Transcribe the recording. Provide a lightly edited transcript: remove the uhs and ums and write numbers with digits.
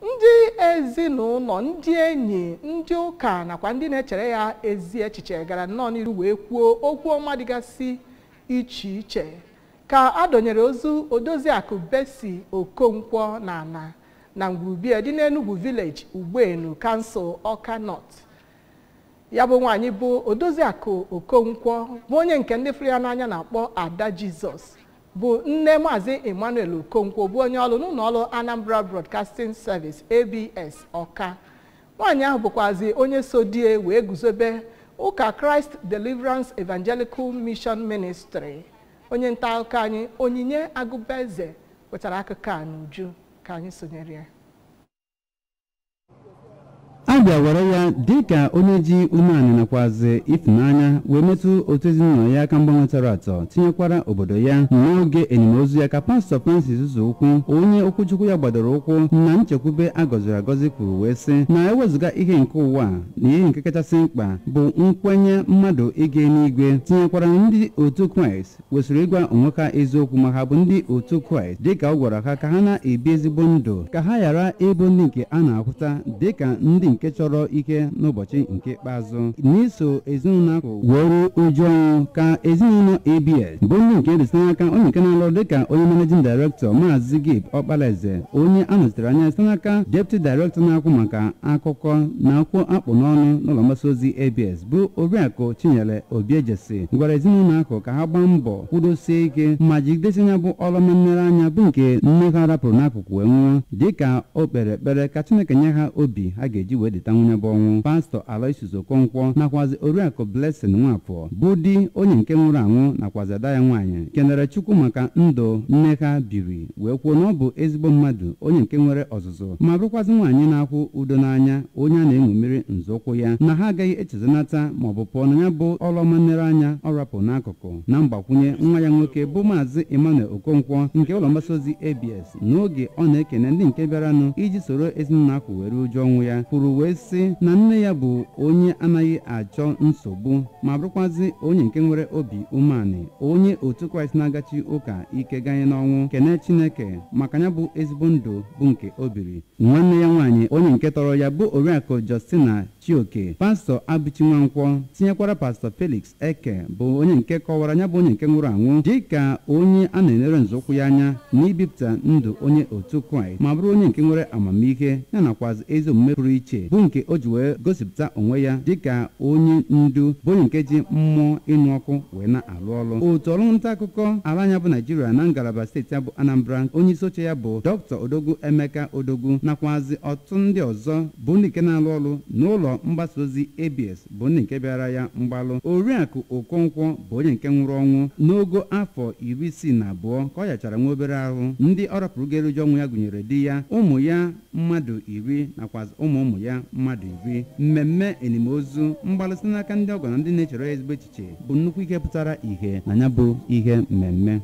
ndị ezinụlọ ndị enyi ndị ụka nakwa ndị na-echere ya ezi echiche gara nnọọ n'iru wee kwuo okwu ọma dịgasị iche iche ka a dọnyere ozu Odoziakụ Bessie Okonkwo na ngwurubie dị n'Enugu Village Ugbenu Kansụl Ọka North. Ya bụ nwaanyị bụ Odoziakụ Okonkwo bụ onye nke ndị fụrụ ya n'anya na-akpọ Ada Jizọs, bụ nne Maazị Emmanuel Okonkwo, bụ onye ọrụ n'ụlọ ọrụ Anambra Broadcasting Service ABS Ọka. Nwaanyị ahụ bụkwazi onye so die wee guzobe ụka Christ Deliverance Evangelical Mission Ministry. Onye nta akụkọ anyị Onyinye Agụbeze wetara akụkọ a n'uju ka anyị sonyere ya. Abịa were ya dịka onye ji umeanị nakwazi ịfụnanya wee metụ otu ezinụlọ ya aka mgbanwetara atọ tinyekwara obodo ya n'oge enyemozu ya ka Pastọ Francis Ụzọukwu, onye okwuchukwu ya gbadoro ụkwụ na nchekwube agọziri agọzi, kwuru wee sị na ewezụga ihe nke ụwa na ihe nke kachasị mkpa bụ nkwenye mmadụ ịga n'igwe, tinyekwara ndị otu Kraịst kwesịrị ịgwa onwe ha eziokwu ma ha bụ ndị otu Kraịst, dịka ọ gwara ha ka ha na-ebi ezigbo ndụ, ka ha ghara ịbụ ndị nke a na-ahụta dịka ndị nke chọrọ ike n'ụbọchị nke ikpeazụ, n'iso ezinụlọ ahụ were uju ọnwụ ka ezinụlọ ABS bụ ndị nke eresi n'aka onye nke na-alụ dịka onye managing director Maazị Gib Ọkpalaeze, onye a nọchitere anya site n'aka deputy director na-akwụ maka akụkọ na akwụ akpụ n'ọnụ n'ụlọ mgbasa ozi ABS bụ Oriaku Chinyere Obiejesi, gwara ezinụlọ ahụ ka ha gbaa mbọ kwudosie ike ma jigidesi anya bụ ọrụ mmere anya bụ nke nne ha rapụrụ n'akụkụ wee nwụọ, dịka o kpere ekpere ka Chineke nye ha obi ha ga-eji wee deta nwunye bụ ọnwụ. Pastọ Aloysius Okonkwo nakwazi Oriakụ Blessing Nwafọ bụ di onye nke nwụrụ anwụ nakwazi ada ya nwaanyị kenere Chukwu maka ndụ nne ha biri, wee kwuo na ọ bụ ezigbo mmadụ onye nke nwere ọzụzụ ma bụrụkwazi nwaanyị na-akwụ udo n'anya, onye a na-enwemiri nzọụkwụ ya, na ha agaghị echezonata maọbụ pụọ na ya bụ ọrụ ọma nlere anya ọ rapụ n'akụkụ. Na mgbakwunye, nwa ya nwoke bụ Maazị Emmanuel Okonkwo nke ụlọ mgbasa ozi ABS n'oge ọ na-ekene ndị nke bịaranụ iji soro ezinụlọ ahụ were uju ọnwụ ya, kwuru wee sị na nne ya bụ onye anaghị achọ nsogbu ma bụrụkwazi onye nke nwere obi umeanị, onye otu Kraịst na-agachi ụka ike ganye n'ọnwụ, kene Chineke maka ya bụ ezigbo ndụ bụ nke o biri. Nwanne ya nwaanyị onye nke tọrọ ya bụ Oriakụ Justina Chioke, Pastọ Abuchi Nwankwọ, tinyekwara Pastọ Felix Eke bụ onye nke kọwara ya bụ onye nke nwụrụ anwụ dịka onye a na-enere nzọụkwụ ya anya n'ibipụta ndụ onye otu Kraịst ma bụrụ onye nke nwere amamihe ya nakwazi ezi omume pụrụ iche, bụ nke o ji wee gosipụta onwe ya dịka onye ndu bụ onye nke ji mmụọ ịnụ ọkụ wee na-alụ ọrụ. Otu ọrụ nta akụkọ ala anya bụ Naijiria na ngalaba steeti ya bụ Anambra, onye isi oche ya bụ Dr. Odogwu Emeka Odogwu nakwazi ọtụtụ ndị ọzọ bụ ndị nke na-alụ ọrụ n'ụlọ mgbasa ozi ABS bụ ndị nke bịara ya mgbalụ. Oriakụ Okonkwo bụ onye nke nwụrụ ọnwụ n'ogo afọ 62 ka ọ yachara nwa obere ahụ. Ndị ọ rapụrụ ga-eruju ọnwụ ya gụnyere di ya, ụmụ ya mmadụ 10 nakwazi ụmụ ya mmadụ 10. Mmemme enimozu mgbalụsị n'aka ndị ọgọ na ndị na-echere ezigbo echiche bụ nnukwu ihe pụtara ihe na ya bụ ihe mmemme.